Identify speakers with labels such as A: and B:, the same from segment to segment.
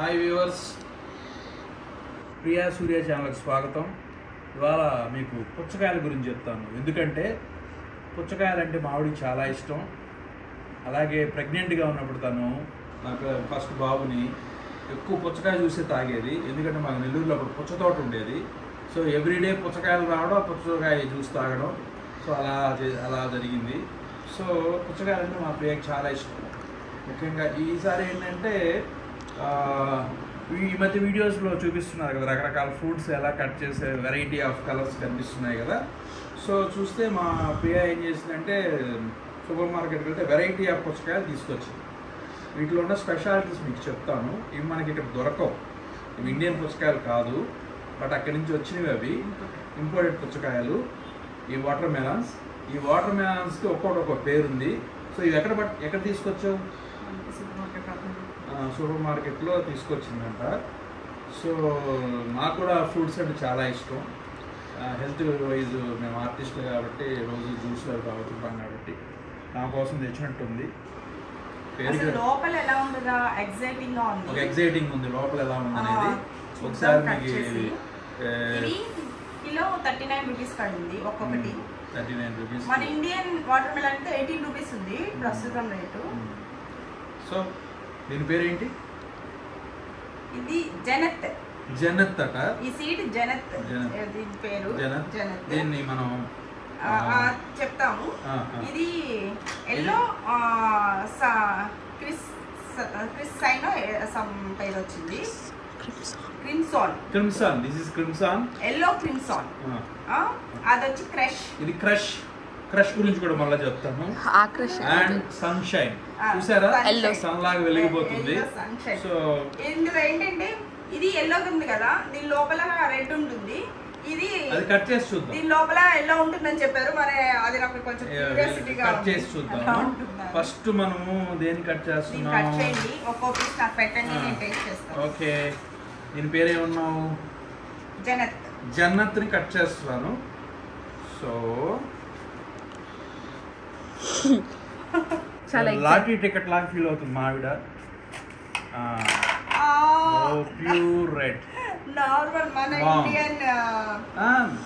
A: Hi viewers, Priya సూర్య ఛానల్కి స్వాగతం. ఇవాళ మీకు పుచ్చకాయల గురించి చెప్తాను. ఎందుకంటే పుచ్చకాయలంటే మావిడికి చాలా ఇష్టం. అలాగే ప్రెగ్నెంట్గా ఉన్నప్పుడు నాకు ఫస్ట్ బాబుని ఎక్కువ పుచ్చకాయ చూసే తాగేది. ఎందుకంటే మాకు నెల్లూరులో అప్పుడు పుచ్చ తోట ఉండేది. సో ఎవ్రీడే పుచ్చకాయలు రావడం, పుచ్చకాయ జ్యూస్ తాగడం. సో అలా జరిగింది. సో పుచ్చకాయలంటే మా ప్రియకి చాలా ఇష్టం. ముఖ్యంగా ఈసారి ఏంటంటే ఈ మధ్య వీడియోస్లో చూపిస్తున్నారు కదా, రకరకాల ఫ్రూట్స్ ఎలా కట్ చేసే వెరైటీ ఆఫ్ కలర్స్ కనిపిస్తున్నాయి కదా. సో చూస్తే మా ప్రియ ఏం చేసిందంటే సూపర్ మార్కెట్కి వెళ్తే వెరైటీ ఆఫ్ పుచ్చకాయలు తీసుకొచ్చింది. వీటిలో ఉన్న స్పెషాలిటీస్ మీకు చెప్తాను. ఇవి మనకి ఇక్కడ దొరకవు. ఇవి ఇండియన్ పుచ్చకాయలు కాదు, బట్ అక్కడి నుంచి వచ్చినవి. అవి ఇంపోర్టెడ్ పుచ్చకాయలు. ఈ వాటర్ మెలాన్స్కి ఒక్కొక్క పేరు ఉంది. సో ఇవి ఎక్కడ తీసుకొచ్చావు? సూపర్ మార్కెట్లో తీసుకొచ్చిందంట. సో నాకు కూడా ఫ్రూట్స్ అంటే చాలా ఇష్టం. హెల్త్ వైజ్ మేము ఆర్టిస్టులు కాబట్టి రోజు జ్యూస్లు తాగుతుంటాం కాబట్టి నా కోసం తెచ్చినట్టుంది. ఎగ్జైటింగ్ ఉంది లోపల ఎలా ఉంది అనేది. ఒకసారి మీకు
B: కిలో 39 రూపీస్ పడింది ఒక్కొక్కటి.
A: 39 రూపీస్.
B: మన ఇండియన్ వాటర్ మెలన్ అంటే 18 రూపీస్ ఉంది ప్రస్తుతం రేటు.
A: సో దీని పేరేంటి?
B: ఇది జనత్ అట. ఈ సీడ్ జనత్. దీని పేరు జనత్.
A: దీన్ని మనం
B: చెప్తాము. ఇది ఎల్లో క్రిస్ సైనో సమ్ పేరు వచ్చింది. Crimson. This is crimson. Yellow crimson. అది వచ్చి క్రష్.
A: ఇది క్రష్ గురించి కూడా మళ్ళీ చెప్తాను. అండ్ సన్షైన్ చూసారా, సన్ లాగా వెలిగిపోతుంది. సో
B: ఇందులో ఏంటంటే ఇది ఎల్లో ఉంది కదా, దీని లోపల రెడ్ ఉంటుంది. ఇది
A: కట్ చేసి చూద్దాం.
B: దీని లోపల ఎల్లో ఉంటుందని చెప్పారు. మరి అది నాకు కొంచెం క్యూరియాసిటీగా
A: కట్ చేసి చూద్దాం. ఫస్ట్ మనము దేన్ని కట్ చేస్తున్నాం?
B: కట్ చేయండి, ఒక్కో పీస్ నాకు పెట్టండి, నేను టేస్ట్ చేస్తాను.
A: ఓకే, దీని పేరు ఏమన్నావు? జన్నత్ని కట్ చేస్తున్నాను. సో లాటరీ టికెట్ లాగా ఫీల్ అవుతుంది మా ఆవిడ. Pure red.
B: నార్మల్ మన ఇండియన్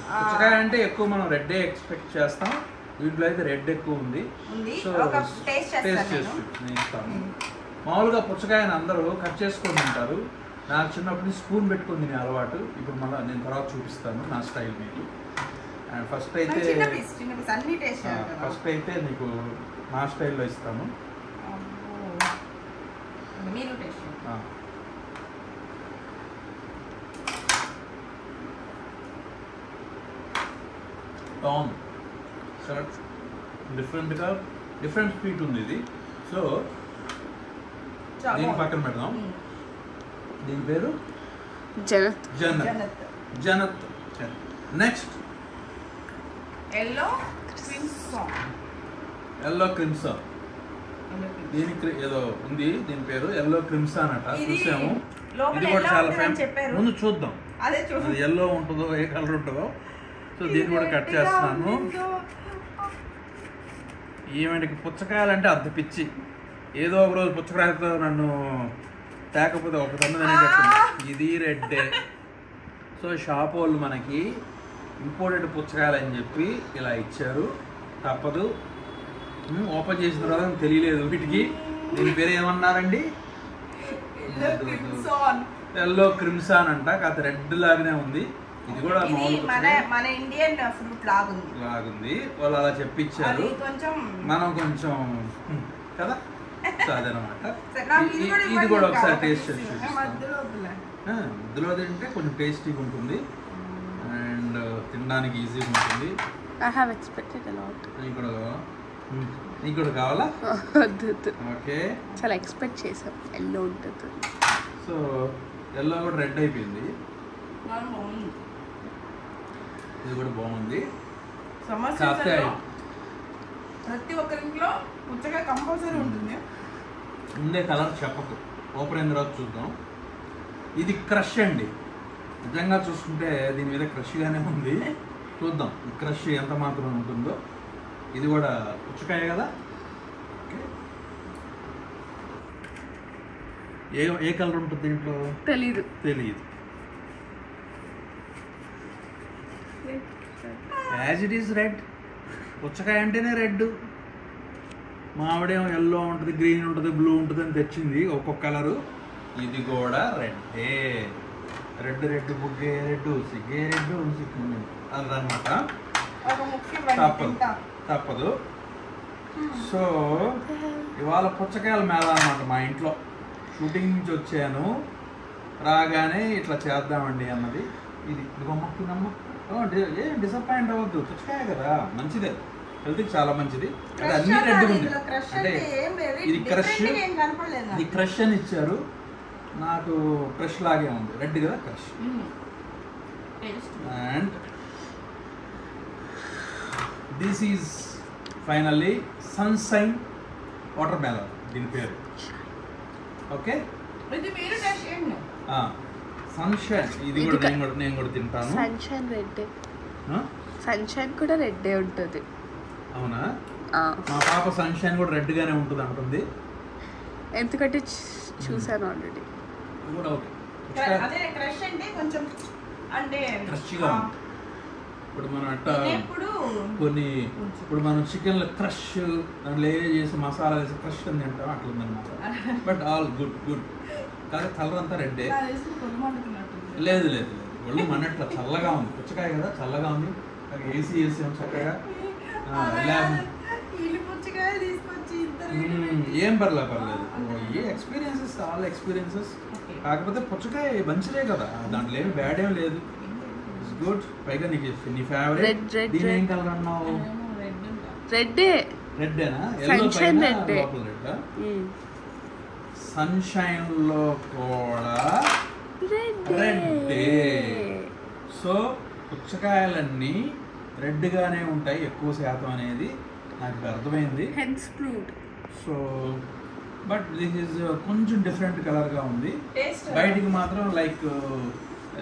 A: పుచ్చకాయ అంటే ఎక్కువ మనం రెడ్ ఎక్స్పెక్ట్ చేస్తాం. వీటిలో అయితే రెడ్ ఎక్కువ ఉంది. సో
B: టేస్ట్
A: చేసి నేను ఇస్తాను. మామూలుగా పుచ్చకాయని అందరూ కట్ చేసుకొని ఉంటారు. నాకు చిన్నప్పుడు స్పూన్ పెట్టుకుని తినే అలవాటు. ఇప్పుడు మళ్ళీ నేను తర్వాత చూపిస్తాను నా స్టైల్ మీకు. అండ్ ఫస్ట్ అయితే నీకు నా స్టైల్లో ఇస్తాను. Tan correct. డిఫరెంట్ స్వీట్ ఉంది ఇది. సో దీని పక్కన పెడదాం. దీని పేరు జనత్. Next
B: yellow
A: క్రిమ్సాన్. దీనికి ఏదో ఉంది, దీని పేరు ఎల్లో క్రిమ్సాన్ అట. చూసాము. ఇది కూడా చాలా ఫేమస్. ముందు చూద్దాం అది ఎల్లో ఉంటుందో ఏ కలర్ ఉంటుందో. సో దీన్ని కూడా కట్ చేస్తున్నాను. ఈమెకి పుచ్చకాయలంటే అంత పిచ్చి. ఏదో ఒక రోజు పుచ్చకాయలతో నన్ను తేకపోతే ఒక తొమ్మిదనే చెప్తుంది. ఇది రెడ్డే. సో షాప్ వాళ్ళు మనకి ఇంపోర్టెడ్ పుచ్చకాయలు అని చెప్పి ఇలా ఇచ్చారు. తప్పదు. ఓపెన్ చేసిన తర్వాత తెలియలేదు వీటికి. దీని పేరు ఏమన్నారండి? ఎల్లో క్రిమ్సాన్ అంట. కాకపోతే రెడ్ లాగానే ఉంది. ఇది కూడా
B: మన ఇండియన్ ఫ్రూట్ లాగుంది.
A: వాళ్ళు అలా చెప్పించారు. మనం కొంచెం కదా. సో అదనమాట. ఇది కూడా ఒకసారి టేస్ట్ చేసి మధ్యలో తింటే కొంచెం టేస్టీగా ఉంటుంది అండ్ తినడానికి ఈజీగా ఉంటుంది. నీకు కూడా కావాలా? ఓకే,
C: చాలా ఎక్స్పెక్ట్ చేసాం ఎల్లో ఉంటుంది.
A: సో ఎల్లో కూడా రెడ్ అయిపోయింది. ఇది కూడా బాగుంది.
B: ప్రతి ఒక్కరింట్లో పుచ్చకాయ కంపల్సరీ ఉంటుంది.
A: ఉండే కలర్ చెప్పకు, ఓపెన్ అయిన తర్వాత చూద్దాం. ఇది క్రష్ అండి. నిజంగా చూసుకుంటే దీని మీద క్రష్గానే ఉంది. చూద్దాం క్రష్ ఎంత మాత్రం ఉంటుందో. ఇది కూడా పుచ్చకాయ కదా. ఏ కలర్ ఉంటుంది దీంట్లో
C: తెలీదు.
A: As it is red. పుచ్చకాయ అంటేనే రెడ్. మామిడేమో ఎల్లో ఉంటుంది, గ్రీన్ ఉంటుంది, బ్లూ ఉంటుంది అని తెచ్చింది ఒక్కొక్క కలరు. ఇది కూడా రెడ్డే. రెడ్ బుగ్గే రెడ్, సిగ్గే రెడ్, అదనమాట. తప్పదు. సో ఇవాళ పుచ్చకాయల మేళ అనమాట. మా ఇంట్లో షూటింగ్ నుంచి వచ్చాను, రాగానే ఇట్లా చేద్దామండి అన్నది. ఇదిగమ్మ ఏం డిసప్పాయింట్ అవ్వద్దు, పుచ్చకాయ కదా, మంచిదే, హెల్త్కి చాలా మంచిది. అంటే అన్ని రెడ్ ఉంది. అంటే ఇది క్రష్ అని ఇచ్చారు, నాకు క్రష్ లాగే ఉంది, రెడ్ కదా crush. And this is finally sunshine water melon దీని పేరు. Okay, sunshine. ఇది కూడా నేను కూడా తింటాను.
C: సన్షైన్ రెడ్, సన్షైన్ కూడా రెడ్డే ఉంటుంది.
A: అవునా? మా పాప సన్షైన్ కూడా రెడ్ గానే ఉంటుంది అంటుంది.
C: ఎందుకంటే చూసాను ఆల్రెడీ.
B: క్రష్ అంటే కొంచెం అంటే
A: క్రష్గా ఉంది. ఇప్పుడు మనం అట్టా కొన్ని ఇప్పుడు మనం చికెన్లో క్రష్ దాంట్లో చేసి మసాలా వేసి క్రష్ అని తింటాం, అట్లా ఉందన్నమాట. But all good. కానీ కలర్ అంతా రెడ్డే. లేదు ఒళ్ళు మనట్లా చల్లగా ఉంది. పుచ్చకాయ కదా చల్లగా ఉంది. ఏసీ వేసాం చక్కగా. ఏం పర్లేదు. ఏ ఎక్స్పీరియన్సెస్, ఆల్ ఎక్స్పీరియన్సెస్. కాకపోతే పుచ్చకాయ మంచిదే కదా, దాంట్లో ఏమి బ్యాడ్ ఏం లేదు. It's good. పైగా నీ ఫేవరెట్ దీని ఏం కలర్ అన్నావు? రెడ్డేనా?
C: Sunshine red.
A: సన్షైన్ లో కూడా రెడ్డే. సో పుచ్చకాయలన్నీ రెడ్ గానే ఉంటాయి ఎక్కువ శాతం అనేది నాకు అర్థమైంది. సో బట్ దిస్ ఈజ్ కొంచెం డిఫరెంట్ కలర్గా ఉంది. బయటికి మాత్రం లైక్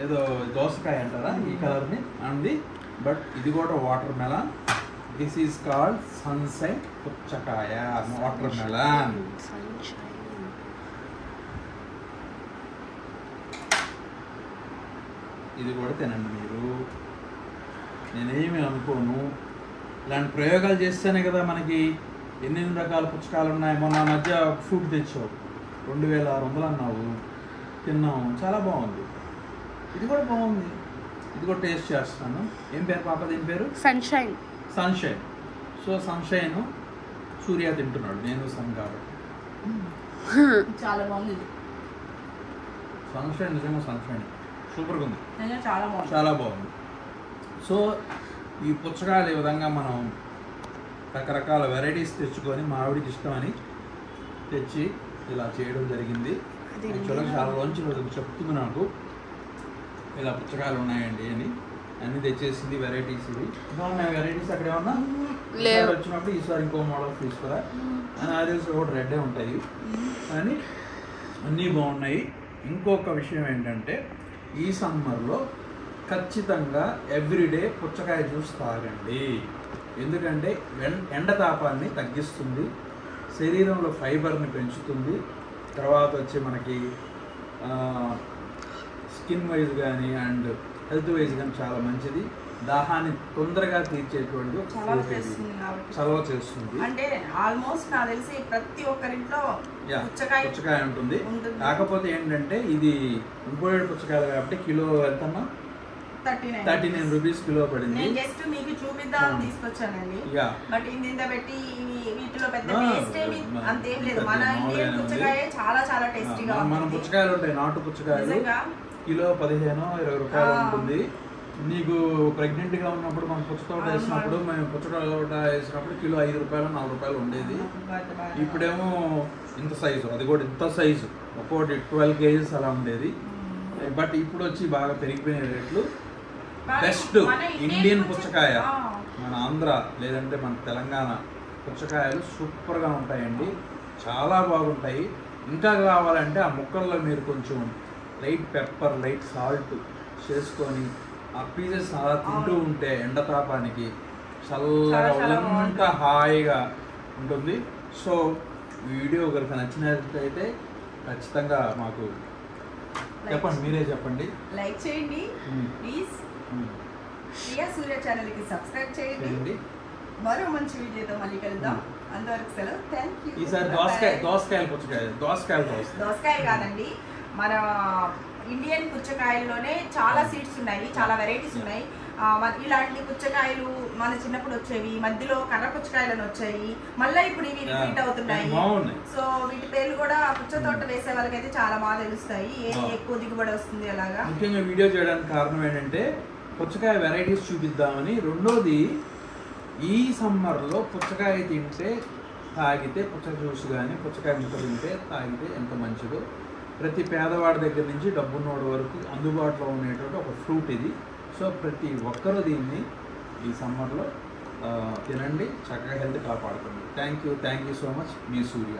A: ఏదో దోసకాయ అంటారా ఈ కలర్ని అంది. బట్ ఇది కూడా water melon. This is called sunshine పుచ్చకాయ వాటర్ మెలన్. ఇది కూడా తినండి మీరు, నేనేమి అనుకోను. ఇలాంటి ప్రయోగాలు చేస్తేనే కదా మనకి ఎన్ని రకాల పుచ్చకాయలు ఉన్నాయి. మొన్న మధ్య ఫ్రూట్ తెచ్చావు, 2600 అన్నావు, తిన్నాము, చాలా బాగుంది. ఇది కూడా బాగుంది, ఇది కూడా టేస్ట్ చేస్తాను. ఏం పేరు పాప దీని పేరు?
C: సన్షైన్.
A: సో సన్షైన్ సూర్య తింటున్నాడు, నేను సన్ కాబట్టి.
B: చాలా బాగుంది
A: సన్షైన్. నిజంగా సన్షైన్ సూపర్గా ఉంది,
B: చాలా
A: బాగుంది. సో ఈ పుచ్చకాయలు ఈ విధంగా మనం రకరకాల వెరైటీస్ తెచ్చుకొని మావిడికి ఇష్టమని తెచ్చి ఇలా చేయడం జరిగింది. యాక్చువల్గా చాలా రోజు చెప్తుంది నాకు, ఇలా పుచ్చకాయలు ఉన్నాయండి అని. అన్నీ తెచ్చేసింది వెరైటీస్. ఇవి బాగున్నాయి వెరైటీస్. అక్కడ ఏమన్నా వచ్చినప్పుడు ఈసారి ఇంకో మోడల్ తీసుకురా అని ఆదేశం కూడా రెడ్డే ఉంటాయి అని అన్నీ బాగున్నాయి. ఇంకొక విషయం ఏంటంటే ఈ సమ్మర్లో ఖచ్చితంగా ఎవ్రీడే పుచ్చకాయ జ్యూస్ తాగండి. ఎందుకంటే ఎండతాపాన్ని తగ్గిస్తుంది, శరీరంలో ఫైబర్ని పెంచుతుంది, తర్వాత వచ్చి మనకి స్కిన్ వైజ్ కానీ అండ్ హెల్త్ వైజ్ కానీ చాలా మంచిది. దాహాన్ని తొందరగా తీర్చేటువంటి చలవ చేస్తుంది.
B: అంటే ఆల్మోస్ట్ నాకు తెలిసి ప్రతి ఒక్కరింట్లో
A: పుచ్చకాయ ఉంటుంది. కాకపోతే ఏంటంటే ఇది ఇంపోర్టెడ్ పుచ్చకాయలు కాబట్టి కిలో ఎంతన్నా 39 రూపీస్ కిలో పడింది.
B: నేను జస్ట్ మీకు చూపిద్దామని తీసుకొచ్చానండి. బట్ ఇంత పెట్టి వీటిలో పెద్ద టేస్ట్ ఏమి అంతేం లేదు. మన ఇండియన్ పుచ్చకాయ చాలా చాలా టేస్టీగా ఉంది.
A: మన పుచ్చకాయలు ఉంటాయి, నాటు పుచ్చకాయలు కిలో 15-20 రూపాయలు ఉంటుంది. నీకు ప్రెగ్నెంట్ గా ఉన్నప్పుడు మనం పుచ్చతోట వేసినప్పుడు, మేము పుచ్చతోట వేసినప్పుడు కిలో 5 రూపాయలు 4 రూపాయలు ఉండేది. ఇప్పుడేమో ఇంత సైజు, అది కూడా ఇంత సైజు, ఒక్కోటి 12 kgs అలా ఉండేది. బట్ ఇప్పుడు వచ్చి బాగా పెరిగిపోయిన రేట్లు. బెస్ట్ ఇండియన్ పుచ్చకాయ మన ఆంధ్ర లేదంటే మన తెలంగాణ పుచ్చకాయలు సూపర్గా ఉంటాయండి, చాలా బాగుంటాయి. ఇంకా కావాలంటే ఆ ముక్కల్లో మీరు కొంచెం లైట్ పెప్పర్, లైట్ సాల్ట్ చేసుకొని ఆ పీసెస్ అలా తింటూ ఉంటే ఎండతాపానికి చల్లగా ఒళ్ళంతా హాయిగా ఉంటుంది. సో వీడియో కనుక నచ్చినట్లయితే ఖచ్చితంగా మాకు చెప్పండి, మీరే చెప్పండి.
B: లైక్ చేయండి ప్లీజ్. ప్రియా సూర్య ఛానల్కి సబ్స్క్రైబ్ చేయండి. మరో మంచి వీడియోతో మళ్ళీ కలుద్దాం. అంతవరకు సెలవు. Thank you.
A: ఈసారి దోసకాయలు
B: కాదండి, మన ఇండియన్ పుచ్చకాయల్లోనే చాలా సీడ్స్ ఉన్నాయి, చాలా వెరైటీస్ ఉన్నాయి. ఇలాంటి పుచ్చకాయలు మన చిన్నప్పుడు వచ్చేవి, మధ్యలో కర్ర పుచ్చకాయలను వచ్చాయి, మళ్ళీ ఇప్పుడు ఇవి రిపీట్ అవుతున్నాయి. సో వీటి పేర్లు కూడా పుచ్చ తోట వేసే వాళ్ళకైతే చాలా బాగా తెలుస్తాయి, ఏది ఎక్కువ దిగుబడి వస్తుంది. అలాగా
A: ముఖ్యంగా వీడియో చేయడానికి కారణం ఏంటంటే పుచ్చకాయ వెరైటీస్ చూపిద్దామని. రెండోది, ఈ సమ్మర్లో పుచ్చకాయ తింటే తాగితే, పుచ్చకాయ జ్యూస్ కానీ పుచ్చకాయ ముక్క తింటే తాగితే ఎంత మంచిదో. ప్రతి పేదవాడి దగ్గర నుంచి డబ్బున్నోడి వరకు అందుబాటులో ఉండేటువంటి ఒక ఫ్రూట్ ఇది. సో ప్రతి ఒక్కరూ దీన్ని ఈ సమ్మర్లో తినండి, చక్కగా హెల్త్ కాపాడుకోండి. Thank you so much. Me Surya.